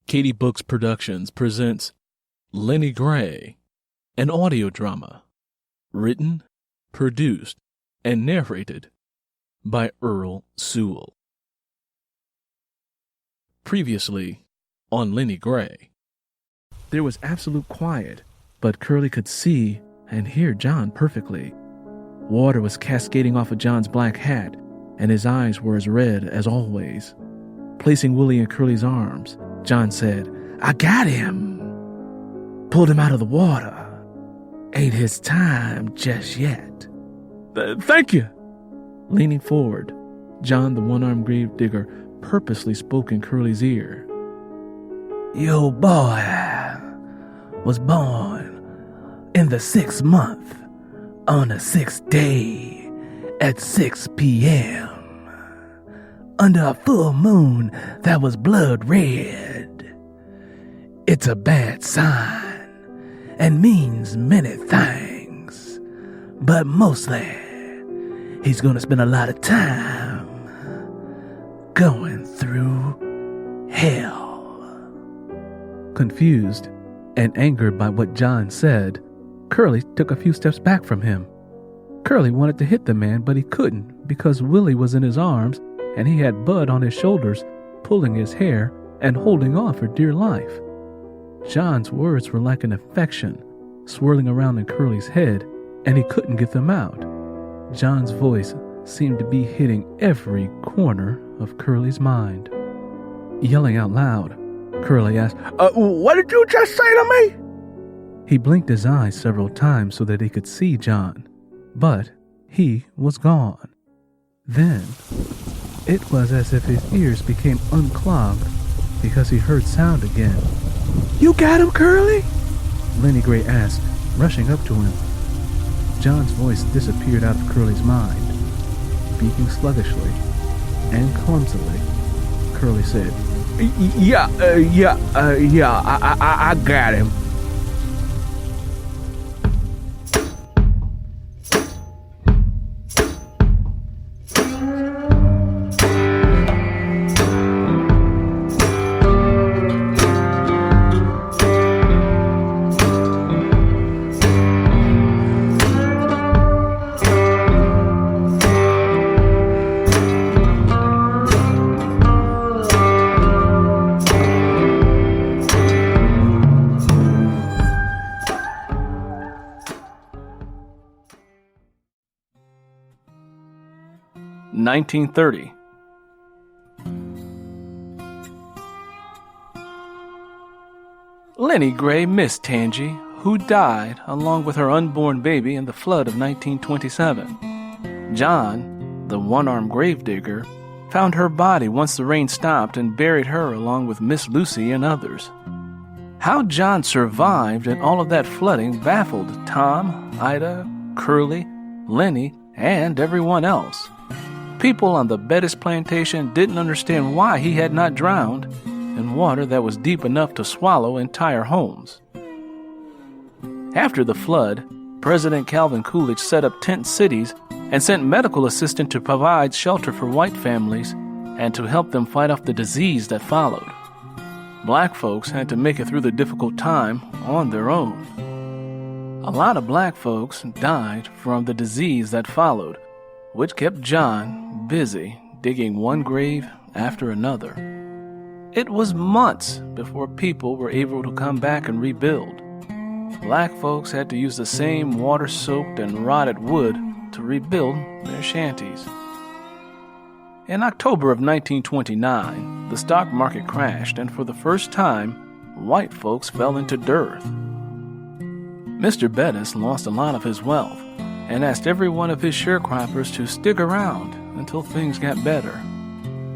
Katie Books Productions presents Lennie Gray, an audio drama, written, produced, and narrated by Earl Sewell. Previously on Lennie Gray. There was absolute quiet, but Curly could see and hear John perfectly. Water was cascading off of John's black hat, and his eyes were as red as always. Placing Willie in Curly's arms, John said, "I got him. Pulled him out of the water. Ain't his time just yet." Thank you." Leaning forward, John, the one-armed gravedigger, purposely spoke in Curly's ear. "Your boy was born in the 6th month on the 6th day at 6 p.m. under a full moon that was blood red. It's a bad sign and means many things, but mostly he's gonna spend a lot of time going through hell." Confused and angered by what John said, Curly took a few steps back from him. Curly wanted to hit the man, but he couldn't because Willie was in his arms and he had Bud on his shoulders, pulling his hair and holding on for dear life. John's words were like an infection, swirling around in Curly's head, and he couldn't get them out. John's voice seemed to be hitting every corner of Curly's mind. Yelling out loud, Curly asked, "What did you just say to me?" He blinked his eyes several times so that he could see John, but he was gone. Then, it was as if his ears became unclogged because he heard sound again. "You got him, Curly?" Lennie Gray asked, rushing up to him. John's voice disappeared out of Curly's mind. Speaking sluggishly and clumsily, Curly said, Yeah, I got him." "1930. Lennie Gray missed Tangy, who died along with her unborn baby in the flood of 1927. John, the one-armed gravedigger, found her body once the rain stopped and buried her along with Miss Lucy and others. How John survived in all of that flooding baffled Tom, Ida, Curly, Lennie, and everyone else. People on the Bettis plantation didn't understand why he had not drowned in water that was deep enough to swallow entire homes. After the flood, President Calvin Coolidge set up tent cities and sent medical assistance to provide shelter for white families and to help them fight off the disease that followed. Black folks had to make it through the difficult time on their own. A lot of black folks died from the disease that followed, which kept John busy digging one grave after another. It was months before people were able to come back and rebuild. Black folks had to use the same water-soaked and rotted wood to rebuild their shanties. In October of 1929, the stock market crashed, and for the first time, white folks fell into dearth. Mr. Bettis lost a lot of his wealth and asked every one of his sharecroppers to stick around until things got better.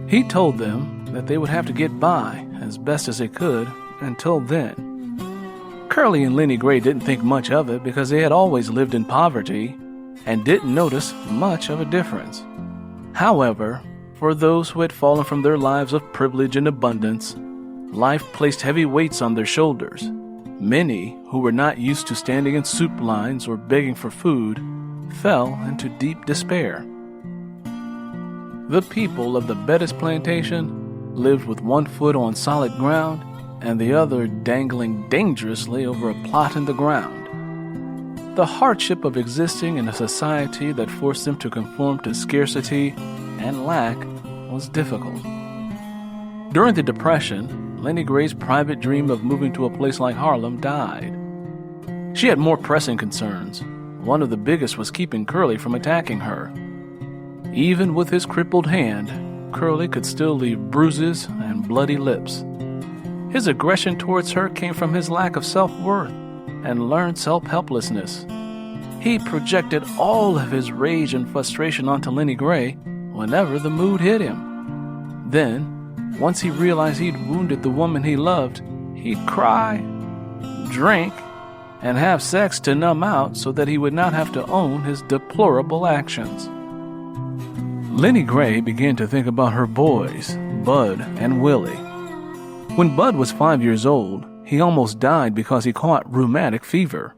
He told them that they would have to get by as best as they could until then. Curly and Lennie Gray didn't think much of it because they had always lived in poverty and didn't notice much of a difference. However, for those who had fallen from their lives of privilege and abundance, life placed heavy weights on their shoulders. Many who were not used to standing in soup lines or begging for food fell into deep despair. The people of the Bettis plantation lived with one foot on solid ground and the other dangling dangerously over a plot in the ground. The hardship of existing in a society that forced them to conform to scarcity and lack was difficult. During the Depression, Lennie Gray's private dream of moving to a place like Harlem died. She had more pressing concerns. One of the biggest was keeping Curly from attacking her. Even with his crippled hand, Curly could still leave bruises and bloody lips. His aggression towards her came from his lack of self-worth and learned self-helplessness. He projected all of his rage and frustration onto Lennie Gray whenever the mood hit him. Then, once he realized he'd wounded the woman he loved, he'd cry, drink, and have sex to numb out so that he would not have to own his deplorable actions. Lennie Gray began to think about her boys, Bud and Willie. When Bud was 5 years old, he almost died because he caught rheumatic fever.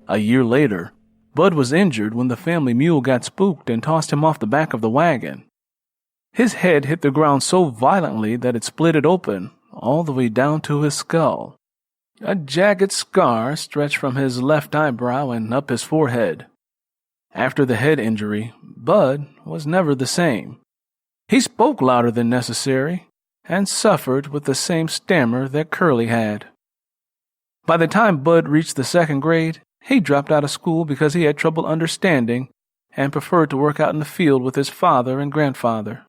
A year later, Bud was injured when the family mule got spooked and tossed him off the back of the wagon. His head hit the ground so violently that it split it open, all the way down to his skull. A jagged scar stretched from his left eyebrow and up his forehead. After the head injury, Bud was never the same. He spoke louder than necessary and suffered with the same stammer that Curly had. By the time Bud reached the 2nd grade, he dropped out of school because he had trouble understanding and preferred to work out in the field with his father and grandfather.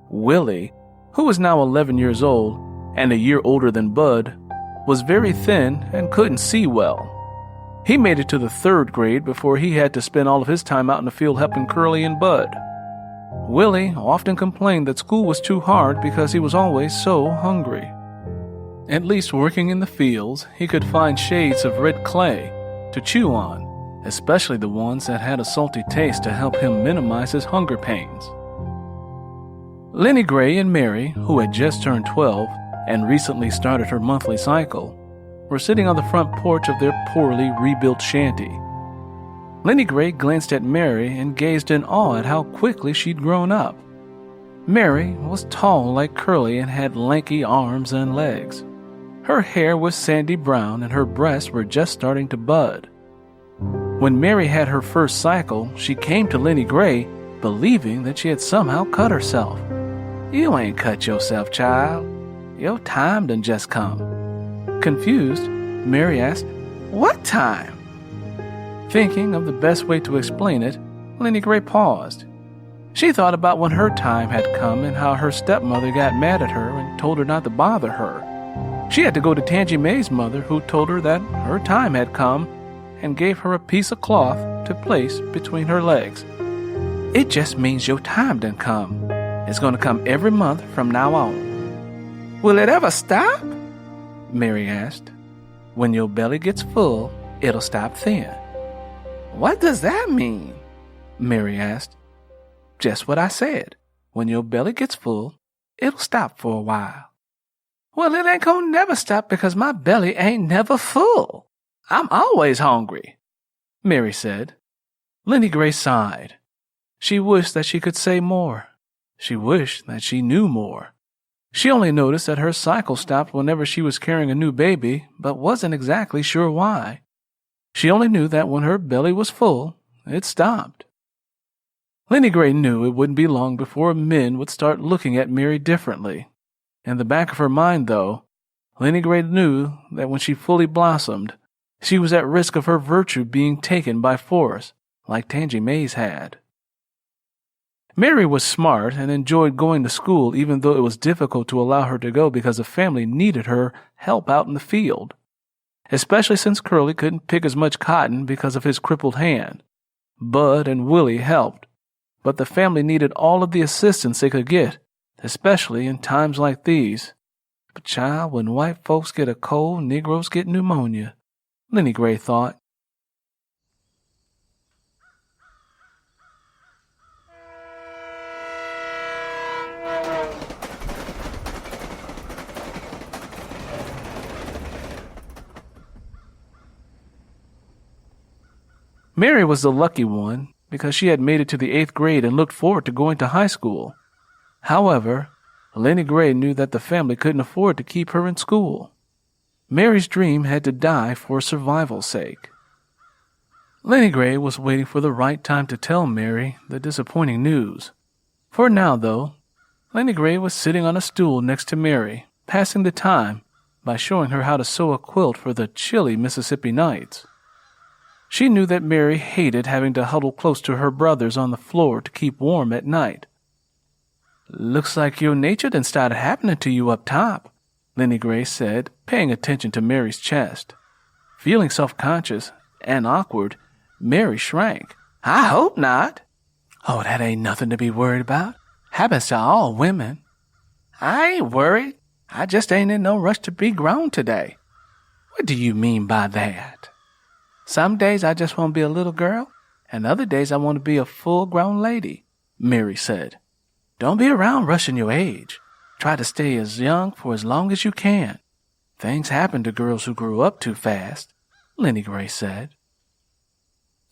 Willie, who was now 11 years old and a year older than Bud, was very thin and couldn't see well. He made it to the 3rd grade before he had to spend all of his time out in the field helping Curly and Bud. Willie often complained that school was too hard because he was always so hungry. At least working in the fields, he could find shades of red clay to chew on, especially the ones that had a salty taste to help him minimize his hunger pains. Lennie Gray and Mary, who had just turned 12 and recently started her monthly cycle, were sitting on the front porch of their poorly rebuilt shanty. Lennie Gray glanced at Mary and gazed in awe at how quickly she'd grown up. Mary was tall like Curly and had lanky arms and legs. Her hair was sandy brown and her breasts were just starting to bud. When Mary had her first cycle, she came to Lennie Gray, believing that she had somehow cut herself. "You ain't cut yourself, child. Your time done just come." Confused, Mary asked, "What time?" Thinking of the best way to explain it, Lennie Gray paused. She thought about when her time had come and how her stepmother got mad at her and told her not to bother her. She had to go to Tangy May's mother, who told her that her time had come and gave her a piece of cloth to place between her legs. "It just means your time done come. It's going to come every month from now on." "Will it ever stop?" Mary asked. "When your belly gets full, it'll stop then." "What does that mean?" Mary asked. "Just what I said. When your belly gets full, it'll stop for a while." "Well, it ain't gonna never stop because my belly ain't never full. I'm always hungry," Mary said. Lennie Gray sighed. She wished that she could say more. She wished that she knew more. She only noticed that her cycle stopped whenever she was carrying a new baby, but wasn't exactly sure why. She only knew that when her belly was full, it stopped. Lennie Gray knew it wouldn't be long before men would start looking at Mary differently. In the back of her mind, though, Lennie Gray knew that when she fully blossomed, she was at risk of her virtue being taken by force, like Tangy May's had. Mary was smart and enjoyed going to school even though it was difficult to allow her to go because the family needed her help out in the field, especially since Curly couldn't pick as much cotton because of his crippled hand. Bud and Willie helped, but the family needed all of the assistance they could get, especially in times like these. But child, when white folks get a cold, Negroes get pneumonia, Lennie Gray thought. Mary was the lucky one because she had made it to the 8th grade and looked forward to going to high school. However, Lennie Gray knew that the family couldn't afford to keep her in school. Mary's dream had to die for survival's sake. Lennie Gray was waiting for the right time to tell Mary the disappointing news. For now, though, Lennie Gray was sitting on a stool next to Mary, passing the time by showing her how to sew a quilt for the chilly Mississippi nights. She knew that Mary hated having to huddle close to her brothers on the floor to keep warm at night. "Looks like your nature done started happening to you up top," Lennie Gray said, paying attention to Mary's chest. Feeling self-conscious and awkward, Mary shrank. "I hope not." "Oh, that ain't nothing to be worried about. Happens to all women." "I ain't worried. I just ain't in no rush to be grown today." "What do you mean by that?" "Some days I just want to be a little girl, and other days I want to be a full-grown lady," Mary said. "Don't be around rushing your age. Try to stay as young for as long as you can. Things happen to girls who grew up too fast," Lennie Gray said.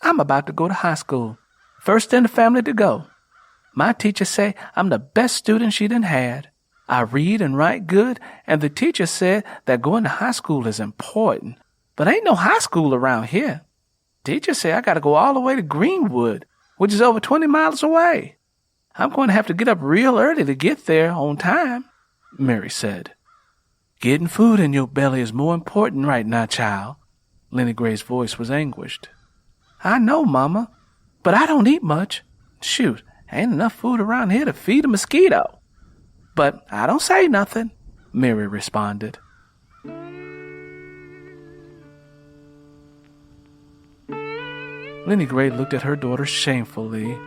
"I'm about to go to high school, first in the family to go. My teacher say I'm the best student she done had. I read and write good, and the teacher said that going to high school is important. But ain't no high school around here. Teacher say I gotta go all the way to Greenwood, which is over 20 miles away. I'm going to have to get up real early to get there on time," Mary said. "Getting food in your belly is more important right now, child." Lennie Gray's voice was anguished. "I know, Mama, but I don't eat much. Shoot, ain't enough food around here to feed a mosquito." "But I don't say nothing," Mary responded. Lennie Gray looked at her daughter shamefully,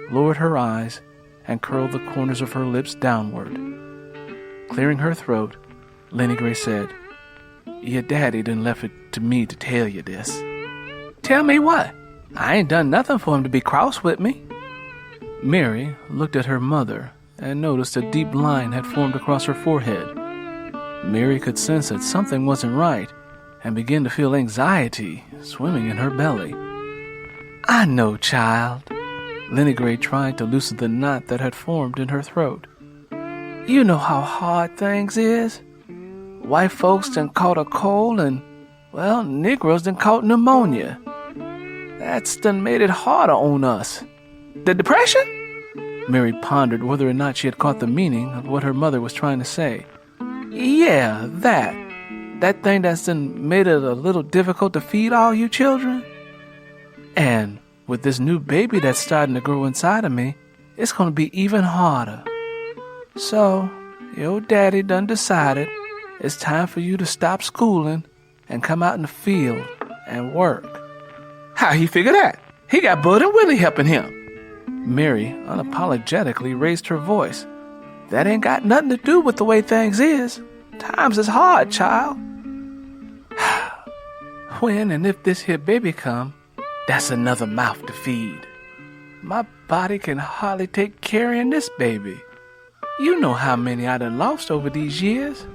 lowered her eyes, and curled the corners of her lips downward. Clearing her throat, Lennie Gray said, "Your daddy done left it to me to tell you this." "Tell me what? I ain't done nothing for him to be cross with me." Mary looked at her mother and noticed a deep line had formed across her forehead. Mary could sense that something wasn't right and began to feel anxiety swimming in her belly. "I know, child." Lennie Gray tried to loosen the knot that had formed in her throat. "You know how hard things is. White folks done caught a cold and, well, Negroes done caught pneumonia. That's done made it harder on us. The Depression?" Mary pondered whether or not she had caught the meaning of what her mother was trying to say. "Yeah, that thing that's done made it a little difficult to feed all you children. And with this new baby that's starting to grow inside of me, it's going to be even harder. So, your daddy done decided it's time for you to stop schooling and come out in the field and work." "How he figure that? He got Bud and Willie helping him." Mary unapologetically raised her voice. "That ain't got nothing to do with the way things is. Times is hard, child. When and if this here baby come, that's another mouth to feed. My body can hardly take carrying this baby. You know how many I done lost over these years.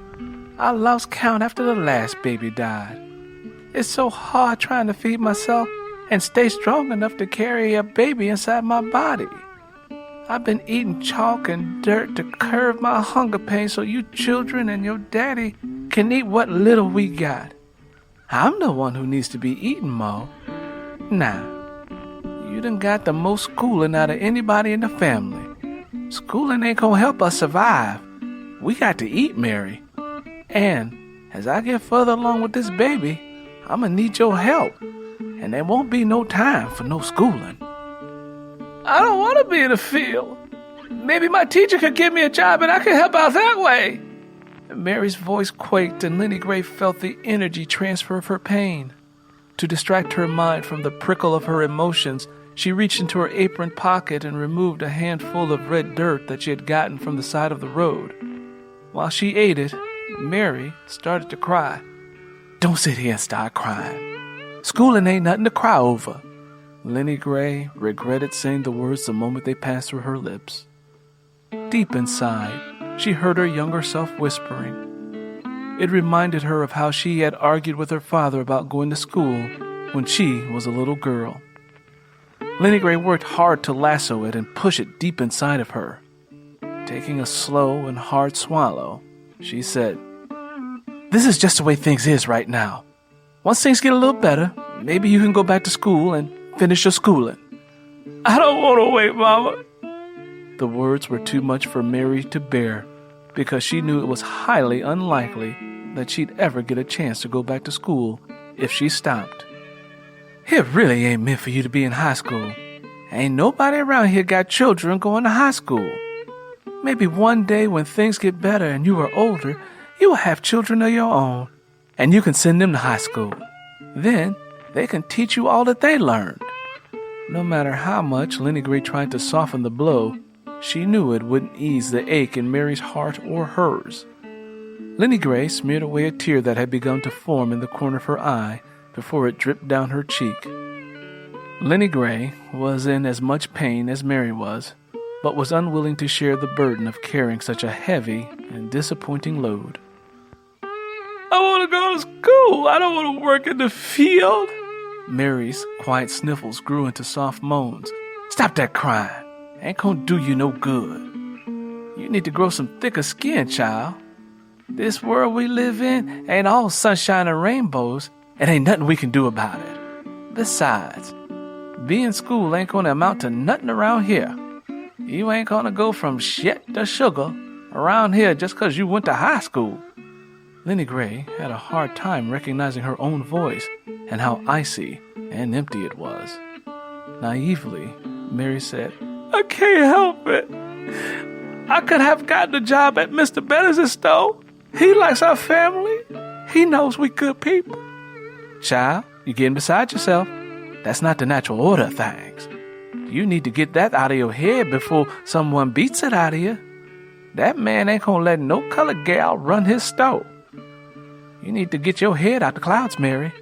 I lost count after the last baby died. It's so hard trying to feed myself and stay strong enough to carry a baby inside my body. I've been eating chalk and dirt to curb my hunger pain so you children and your daddy can eat what little we got. I'm the one who needs to be eating more. Now, you done got the most schooling out of anybody in the family. Schooling ain't gonna help us survive. We got to eat, Mary. And as I get further along with this baby, I'm gonna need your help. And there won't be no time for no schooling." "I don't want to be in the field. Maybe my teacher could give me a job and I could help out that way." Mary's voice quaked and Lennie Gray felt the energy transfer of her pain. To distract her mind from the prickle of her emotions, she reached into her apron pocket and removed a handful of red dirt that she had gotten from the side of the road. While she ate it, Mary started to cry. "Don't sit here and start crying. Schooling ain't nothing to cry over." Lennie Gray regretted saying the words the moment they passed through her lips. Deep inside, she heard her younger self whispering. It reminded her of how she had argued with her father about going to school when she was a little girl. Lennie Gray worked hard to lasso it and push it deep inside of her. Taking a slow and hard swallow, she said, "This is just the way things is right now. Once things get a little better, maybe you can go back to school and finish your schooling." "I don't want to wait, Mama." The words were too much for Mary to bear, because she knew it was highly unlikely that she'd ever get a chance to go back to school if she stopped. "It really ain't meant for you to be in high school. Ain't nobody around here got children going to high school. Maybe one day when things get better and you are older, you will have children of your own, and you can send them to high school. Then they can teach you all that they learned." No matter how much Lennie Gray tried to soften the blow, she knew it wouldn't ease the ache in Mary's heart or hers. Lennie Gray smeared away a tear that had begun to form in the corner of her eye before it dripped down her cheek. Lennie Gray was in as much pain as Mary was, but was unwilling to share the burden of carrying such a heavy and disappointing load. "I want to go to school. I don't want to work in the field." Mary's quiet sniffles grew into soft moans. "Stop that crying. Ain't gonna do you no good. You need to grow some thicker skin, child. This world we live in ain't all sunshine and rainbows, and ain't nothing we can do about it. Besides, being in school ain't gonna amount to nothing around here. You ain't gonna go from shit to sugar around here just 'cause you went to high school." Lennie Gray had a hard time recognizing her own voice and how icy and empty it was. Naively, Mary said, "I can't help it. I could have gotten a job at Mr. Bettis' store. He likes our family. He knows we good people." "Child, you're getting beside yourself. That's not the natural order of things. You need to get that out of your head before someone beats it out of you. That man ain't gonna let no colored gal run his store. You need to get your head out the clouds, Mary.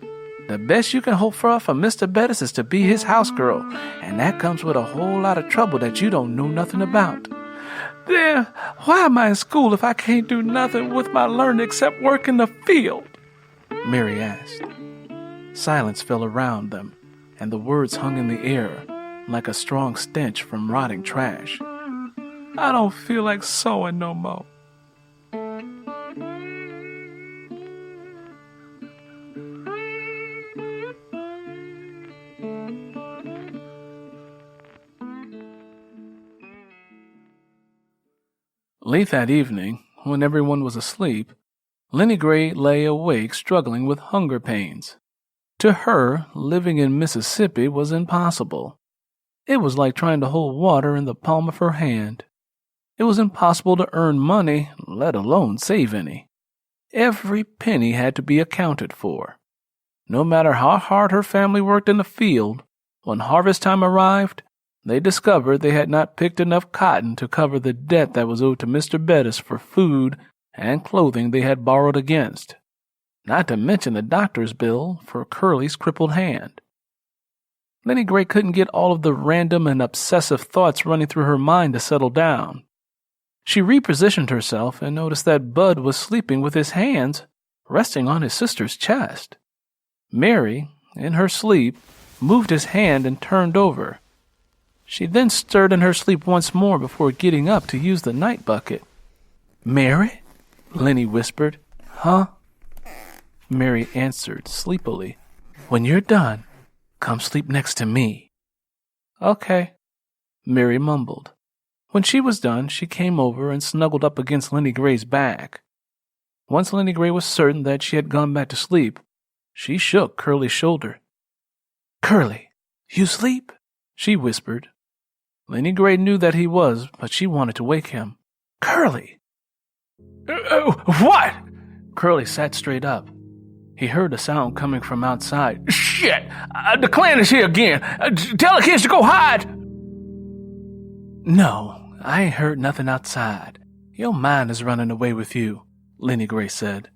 The best you can hope for from Mr. Bettis is to be his house girl, and that comes with a whole lot of trouble that you don't know nothing about." "Then why am I in school if I can't do nothing with my learning except work in the field?" Mary asked. Silence fell around them, and the words hung in the air like a strong stench from rotting trash. "I don't feel like sewing no more." Late that evening, when everyone was asleep, Lennie Gray lay awake struggling with hunger pains. To her, living in Mississippi was impossible. It was like trying to hold water in the palm of her hand. It was impossible to earn money, let alone save any. Every penny had to be accounted for. No matter how hard her family worked in the field, when harvest time arrived, they discovered they had not picked enough cotton to cover the debt that was owed to Mr. Bettis for food and clothing they had borrowed against, not to mention the doctor's bill for Curly's crippled hand. Lennie Gray couldn't get all of the random and obsessive thoughts running through her mind to settle down. She repositioned herself and noticed that Bud was sleeping with his hands resting on his sister's chest. Mary, in her sleep, moved his hand and turned over. She then stirred in her sleep once more before getting up to use the night bucket. "Mary?" Lennie whispered. "Huh?" Mary answered sleepily. "When you're done, come sleep next to me." "Okay," Mary mumbled. When she was done, she came over and snuggled up against Lennie Gray's back. Once Lennie Gray was certain that she had gone back to sleep, she shook Curly's shoulder. "Curly, you sleep?" she whispered. Lennie Gray knew that he was, but she wanted to wake him. "Curly!" What?" Curly sat straight up. He heard a sound coming from outside. "Shit! The Klan is here again. Tell the kids to go hide." "No, I ain't heard nothing outside. Your mind is running away with you," Lennie Gray said.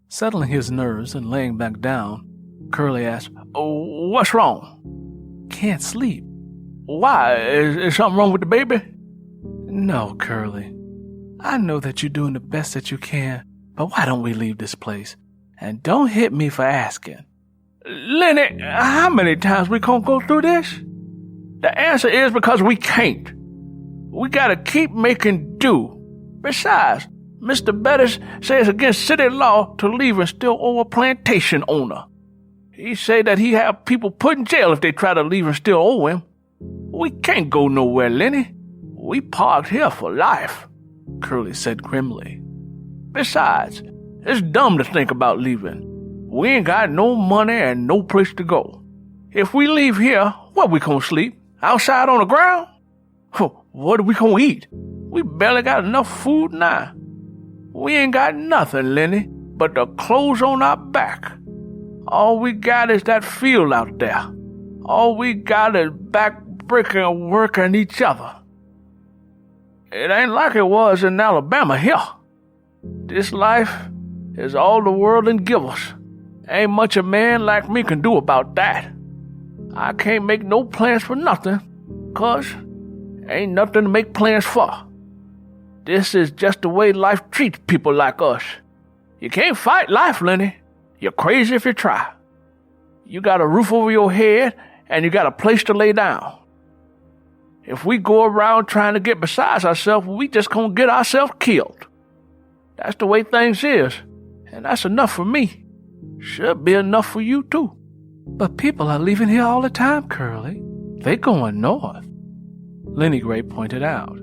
Settling his nerves and laying back down, Curly asked, "What's wrong?" "Can't sleep." "Why? Is something wrong with the baby?" "No, Curly. I know that you're doing the best that you can, but why don't we leave this place? And don't hit me for asking." "Lennie, how many times we gonna go through this?" "The answer is because we can't. We gotta keep making do. Besides, Mr. Bettis says against city law to leave and still owe a plantation owner. He say that he have people put in jail if they try to leave and still owe him. We can't go nowhere, Lennie. We parked here for life, Curly said grimly. Besides, it's dumb to think about leaving. We ain't got no money and no place to go. If we leave here, where we gonna sleep? Outside on the ground? What are we gonna eat? We barely got enough food now. We ain't got nothing, Lennie, but the clothes on our back. All we got is that field out there. All we got is back breaking and working each other. It ain't like it was in Alabama here. This life is all the world can give us. Ain't much a man like me can do about that. I can't make no plans for nothing, 'cause ain't nothing to make plans for. This is just the way life treats people like us. You can't fight life, Lennie. You're crazy if you try. You got a roof over your head, and you got a place to lay down. If we go around trying to get beside ourselves, we just gonna get ourselves killed. That's the way things is, and that's enough for me. Should be enough for you, too. But people are leaving here all the time, Curly. They going north, Lennie Gray pointed out.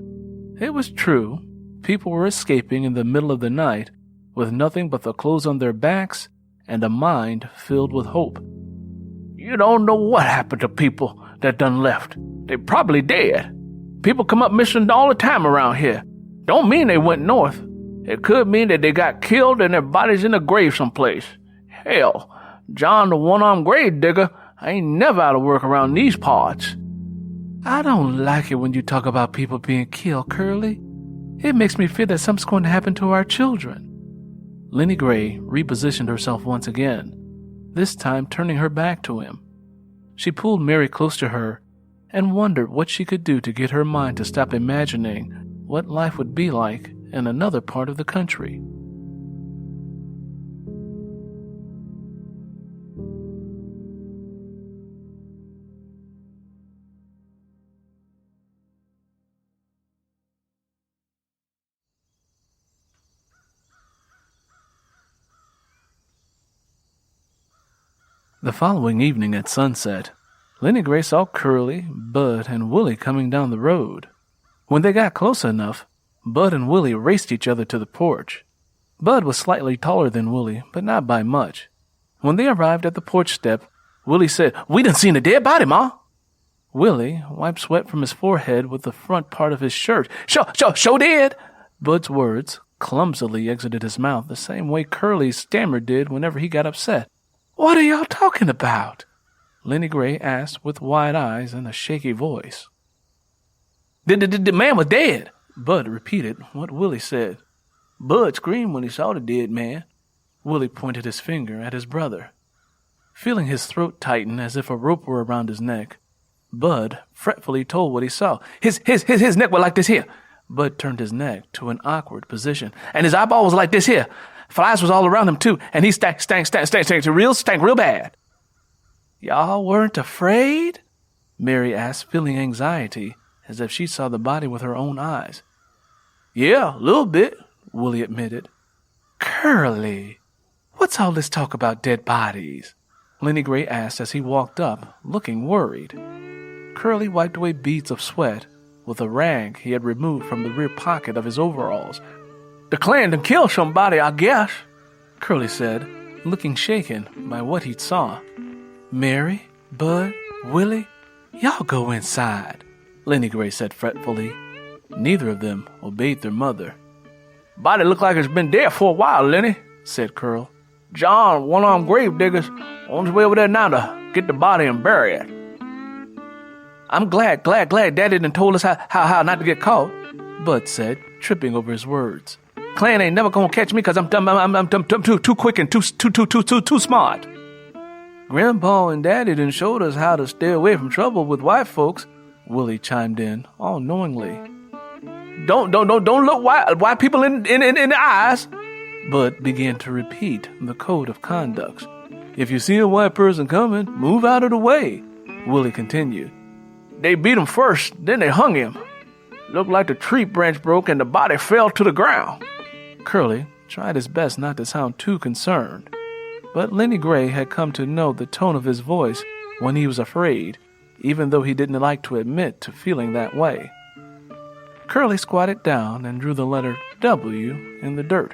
It was true. People were escaping in the middle of the night with nothing but the clothes on their backs and a mind filled with hope. You don't know what happened to people that done left. They probably dead. People come up missing all the time around here. Don't mean they went north. It could mean that they got killed and their bodies in a grave someplace. Hell, John the one-armed grave digger ain't never out of work around these parts. I don't like it when you talk about people being killed, Curly. It makes me feel that something's going to happen to our children. Lennie Gray repositioned herself once again, this time turning her back to him. She pulled Mary close to her and wondered what she could do to get her mind to stop imagining what life would be like in another part of the country. The following evening at sunset, Lennie Gray saw Curly, Bud, and Willie coming down the road. When they got close enough, Bud and Willie raced each other to the porch. Bud was slightly taller than Willie, but not by much. When they arrived at the porch step, Willie said, "We done seen a dead body, Ma." Willie wiped sweat from his forehead with the front part of his shirt. Sure did. Bud's words clumsily exited his mouth the same way Curly's stammer did whenever he got upset. "What are y'all talking about?" Lennie Gray asked with wide eyes and a shaky voice. The man was dead," Bud repeated what Willie said. Bud screamed when he saw the dead man. Willie pointed his finger at his brother. Feeling his throat tighten as if a rope were around his neck, Bud fretfully told what he saw. His neck was like this here. Bud turned his neck to an awkward position. "And his eyeball was like this here. Flies was all around him, too, and he stank real bad." "Y'all weren't afraid?" Mary asked, feeling anxiety, as if she saw the body with her own eyes. "Yeah, a little bit," Willie admitted. "Curly, what's all this talk about dead bodies?" Lennie Gray asked as he walked up, looking worried. Curly wiped away beads of sweat with a rag he had removed from the rear pocket of his overalls. "The Klan done killed somebody, I guess," Curly said, looking shaken by what he saw. "Mary, Bud, Willie, y'all go inside," Lennie Gray said fretfully. Neither of them obeyed their mother. "Body look like it's been dead for a while, Lennie," said Curl. "John, one-armed grave diggers, on his way over there now to get the body and bury it." "I'm glad Daddy done told us how not to get caught," Bud said, tripping over his words. "Klan ain't never gonna catch me 'cause I'm too quick and too smart." "Grandpa and Daddy done showed us how to stay away from trouble with white folks," Willie chimed in, all knowingly. Don't look white people in the eyes," Bud began to repeat the code of conduct. "If you see a white person coming, move out of the way," Willie continued. "They beat him first, then they hung him." Looked like the tree branch broke and the body fell to the ground. Curly tried his best not to sound too concerned, but Lennie Gray had come to know the tone of his voice when he was afraid, even though he didn't like to admit to feeling that way. Curly squatted down and drew the letter W in the dirt.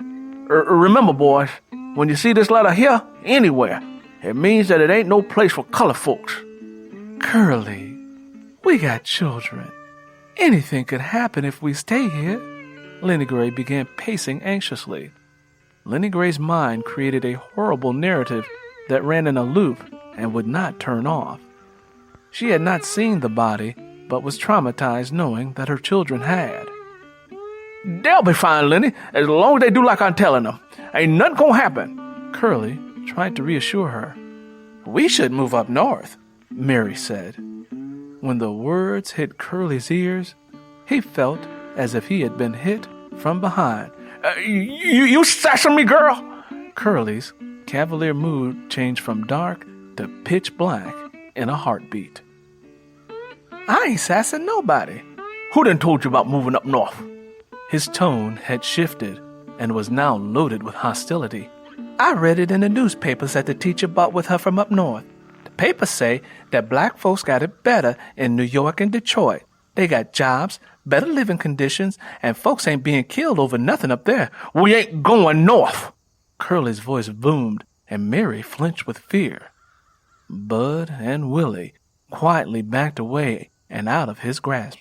Remember, boys, when you see this letter here, anywhere, it means that it ain't no place for colored folks. Curly, we got children. Anything could happen if we stay here. Lennie Gray began pacing anxiously. Lennie Gray's mind created a horrible narrative that ran in a loop and would not turn off. She had not seen the body, but was traumatized knowing that her children had. They'll be fine, Lennie, as long as they do like I'm telling them. Ain't nothing gonna happen. Curly tried to reassure her. We should move up north, Mary said. When the words hit Curly's ears, he felt as if he had been hit from behind. You sassing me, girl? Curly's cavalier mood changed from dark to pitch black in a heartbeat. I ain't sassing nobody. Who done told you about moving up north? His tone had shifted and was now loaded with hostility. I read it in the newspapers that the teacher bought with her from up north. The papers say that black folks got it better in New York and Detroit. They got jobs, better living conditions, and folks ain't being killed over nothing up there. We ain't going north. Curly's voice boomed, and Mary flinched with fear. Bud and Willie quietly backed away and out of his grasp.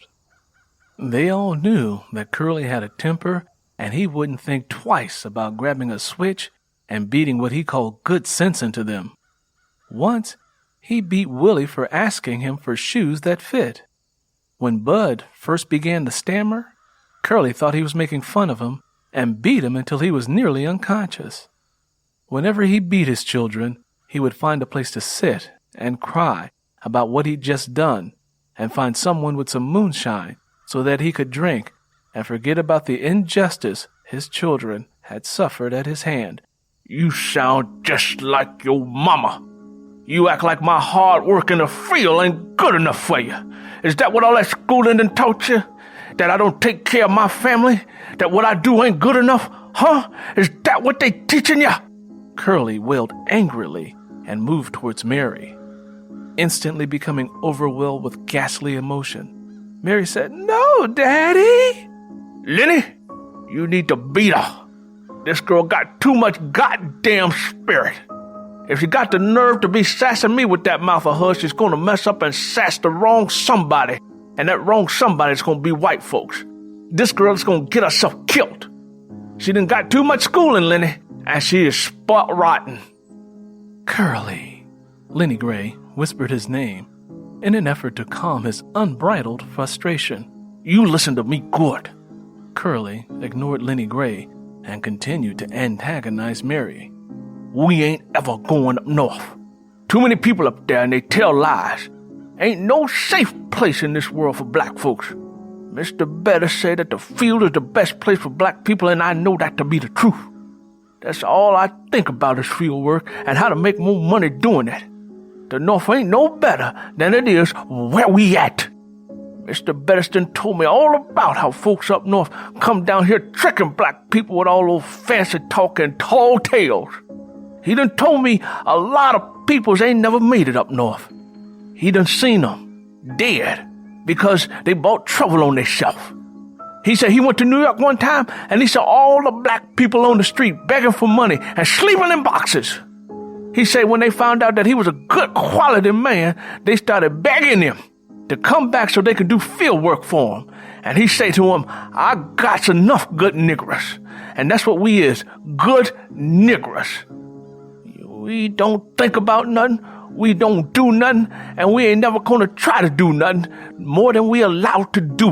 They all knew that Curly had a temper, and he wouldn't think twice about grabbing a switch and beating what he called good sense into them. Once, he beat Willie for asking him for shoes that fit. When Bud first began to stammer, Curly thought he was making fun of him and beat him until he was nearly unconscious. Whenever he beat his children, he would find a place to sit and cry about what he'd just done and find someone with some moonshine so that he could drink and forget about the injustice his children had suffered at his hand. You sound just like your mama. You act like my hard work in the field ain't good enough for you. Is that what all that schooling done taught you? That I don't take care of my family? That what I do ain't good enough? Huh? Is that what they teaching you? Curly wailed angrily and moved towards Mary. Instantly becoming overwhelmed with ghastly emotion, Mary said, No, Daddy! Lennie, you need to beat her. This girl got too much goddamn spirit. If she got the nerve to be sassing me with that mouth of hers, she's gonna mess up and sass the wrong somebody. And that wrong somebody's gonna be white folks. This girl is gonna get herself killed. She done got too much schooling, Lennie, and she is spot rotten. Curly. Lennie Gray whispered his name in an effort to calm his unbridled frustration. You listen to me good. Curly ignored Lennie Gray and continued to antagonize Mary. We ain't ever going up north. Too many people up there and they tell lies. Ain't no safe place in this world for black folks. Mr. Bettis said that the field is the best place for black people, and I know that to be the truth. That's all I think about is field work and how to make more money doing it. The north ain't no better than it is where we at. Mr. Bettis done told me all about how folks up north come down here tricking black people with all those fancy talk and tall tales. He done told me a lot of peoples ain't never made it up north. He done seen them dead because they brought trouble on themselves. He said he went to New York one time and he saw all the black people on the street begging for money and sleeping in boxes. He said when they found out that he was a good quality man, they started begging him to come back so they could do field work for him. And he said to him, I got enough good niggers. And that's what we is, good niggers. We don't think about nothing, we don't do nothing, and we ain't never gonna try to do nothing more than we allowed to do.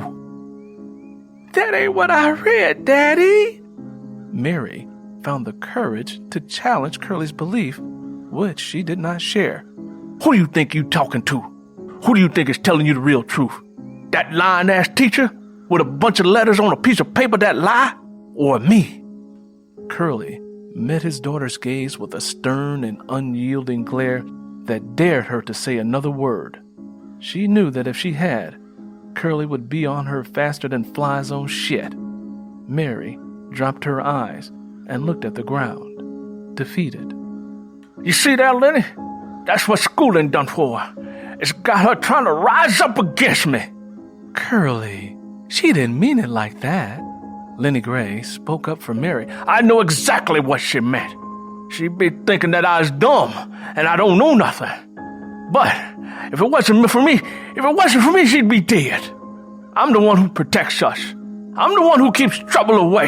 That ain't what I read, Daddy. Mary found the courage to challenge Curly's belief, which she did not share. Who do you think you talking to? Who do you think is telling you the real truth? That lying-ass teacher with a bunch of letters on a piece of paper that lie? Or me? Curly met his daughter's gaze with a stern and unyielding glare that dared her to say another word. She knew that if she had, Curly would be on her faster than flies on shit. Mary dropped her eyes and looked at the ground, defeated. You see that, Lenny? That's what schooling done for her. It's got her trying to rise up against me. Curly, she didn't mean it like that. Lennie Gray spoke up for Mary. I know exactly what she meant. She be thinking that I was dumb and I don't know nothing. But if it wasn't for me, she'd be dead. I'm the one who protects us. I'm the one who keeps trouble away.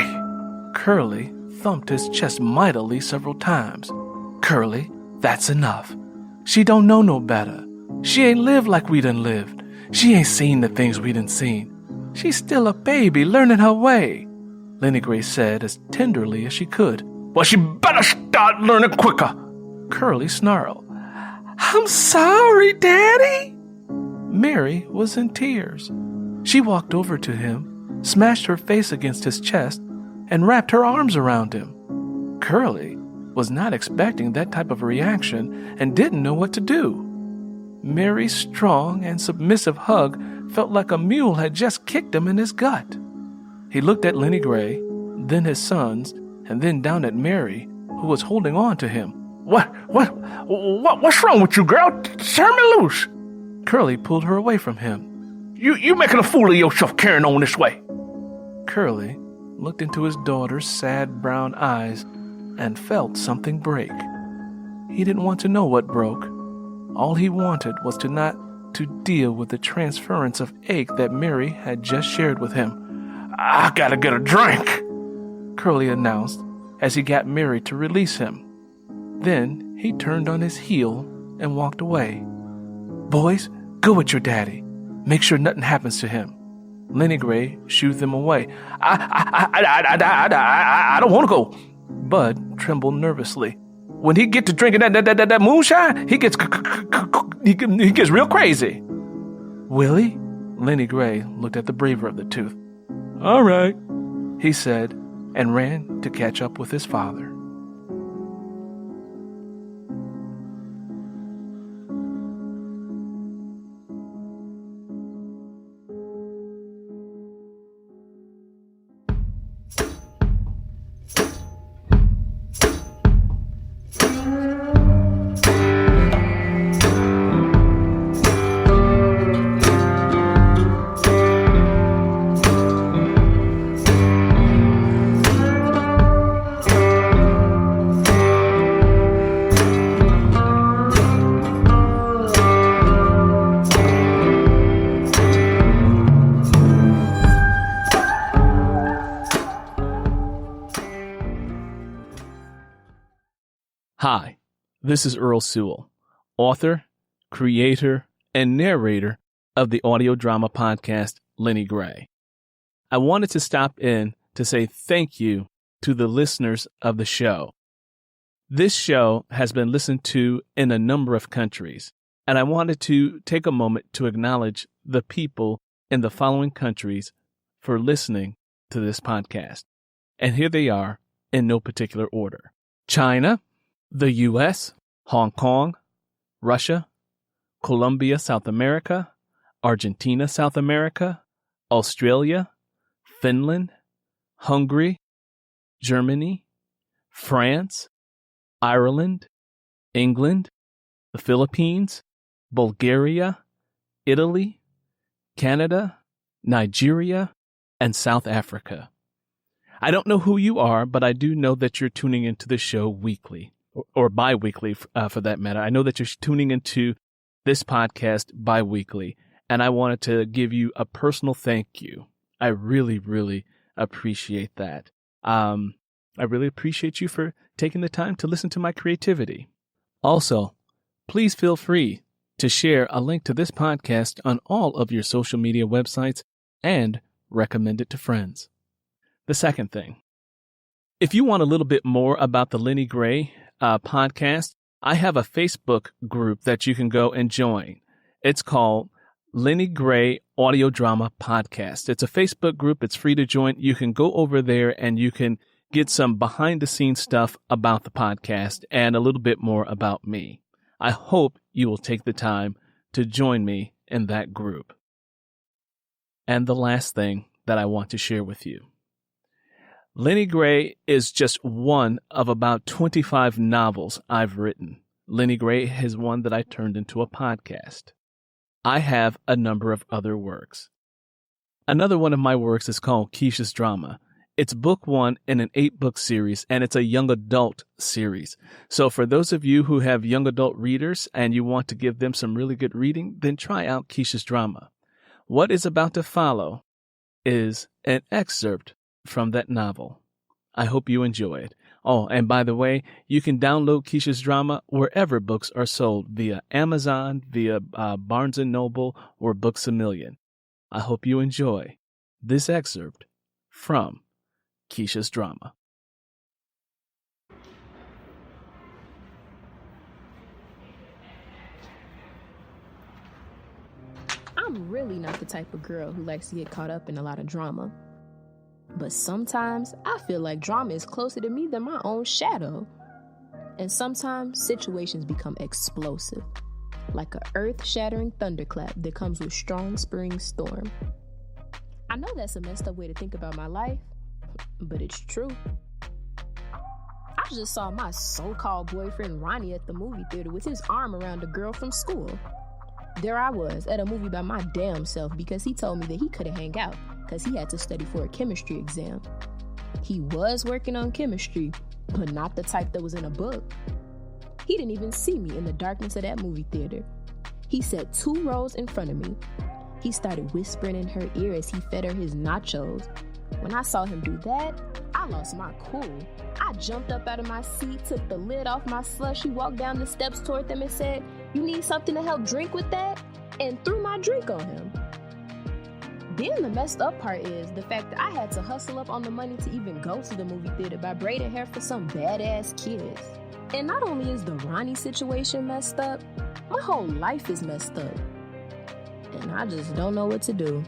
Curly thumped his chest mightily several times. Curly, that's enough. She don't know no better. She ain't lived like we done lived. She ain't seen the things we done seen. She's still a baby learning her way, Lennie Gray said as tenderly as she could. Well, she better start learning quicker. Curly snarled. I'm sorry, Daddy. Mary was in tears. She walked over to him, smashed her face against his chest, and wrapped her arms around him. Curly was not expecting that type of reaction and didn't know what to do. Mary's strong and submissive hug felt like a mule had just kicked him in his gut. He looked at Lennie Gray, then his sons, and then down at Mary, who was holding on to him. What's wrong with you, girl? Turn me loose. Curly pulled her away from him. You making a fool of yourself carrying on this way. Curly looked into his daughter's sad brown eyes and felt something break. He didn't want to know what broke. All he wanted was not to deal with the transference of ache that Mary had just shared with him. I gotta get a drink, Curly announced as he got Mary to release him. Then he turned on his heel and walked away. Boys, go with your daddy. Make sure nothing happens to him. Lennie Gray shooed them away. I don't want to go. Bud trembled nervously. When he get to drinking that moonshine, he gets real crazy. Willie? Lennie Gray looked at the braver of the two. All right, he said, and ran to catch up with his father. Hi, this is Earl Sewell, author, creator, and narrator of the audio drama podcast Lennie Gray. I wanted to stop in to say thank you to the listeners of the show. This show has been listened to in a number of countries, and I wanted to take a moment to acknowledge the people in the following countries for listening to this podcast. And here they are in no particular order: China, the U.S., Hong Kong, Russia, Colombia, South America, Argentina, South America, Australia, Finland, Hungary, Germany, France, Ireland, England, the Philippines, Bulgaria, Italy, Canada, Nigeria, and South Africa. I don't know who you are, but I do know that you're tuning into the show weekly. Or bi-weekly, for that matter. I know that you're tuning into this podcast bi-weekly, and I wanted to give you a personal thank you. I really, really appreciate that. I really appreciate you for taking the time to listen to my creativity. Also, please feel free to share a link to this podcast on all of your social media websites and recommend it to friends. The second thing, if you want a little bit more about the Lennie Gray podcast, I have a Facebook group that you can go and join. It's called Lennie Gray Audio Drama Podcast. It's a Facebook group. It's free to join. You can go over there and you can get some behind the scenes stuff about the podcast and a little bit more about me. I hope you will take the time to join me in that group. And the last thing that I want to share with you. Lennie Gray is just one of about 25 novels I've written. Lennie Gray is one that I turned into a podcast. I have a number of other works. Another one of my works is called Keisha's Drama. It's book 1 in an 8-book series, and it's a young adult series. So for those of you who have young adult readers and you want to give them some really good reading, then try out Keisha's Drama. What is about to follow is an excerpt from that novel. I hope you enjoy it. Oh, and by the way, you can download Keisha's Drama wherever books are sold, via Amazon, via Barnes & Noble, or Books A Million. I hope you enjoy this excerpt from Keisha's Drama. I'm really not the type of girl who likes to get caught up in a lot of drama. But sometimes I feel like drama is closer to me than my own shadow. And sometimes situations become explosive, like an earth-shattering thunderclap that comes with strong spring storm. I know that's a messed up way to think about my life, but it's true. I just saw my so-called boyfriend Ronnie at the movie theater with his arm around a girl from school. There I was at a movie by my damn self because he told me that he couldn't hang out because he had to study for a chemistry exam. He was working on chemistry, but not the type that was in a book. He didn't even see me in the darkness of that movie theater. He sat 2 rows in front of me. He started whispering in her ear as he fed her his nachos. When I saw him do that, I lost my cool. I jumped up out of my seat, took the lid off my slushie, walked down the steps toward them and said, "You need something to help drink with that?" and threw my drink on him. Then the messed up part is the fact that I had to hustle up on the money to even go to the movie theater by braiding hair for some badass kids. And not only is the Ronnie situation messed up, my whole life is messed up. And I just don't know what to do.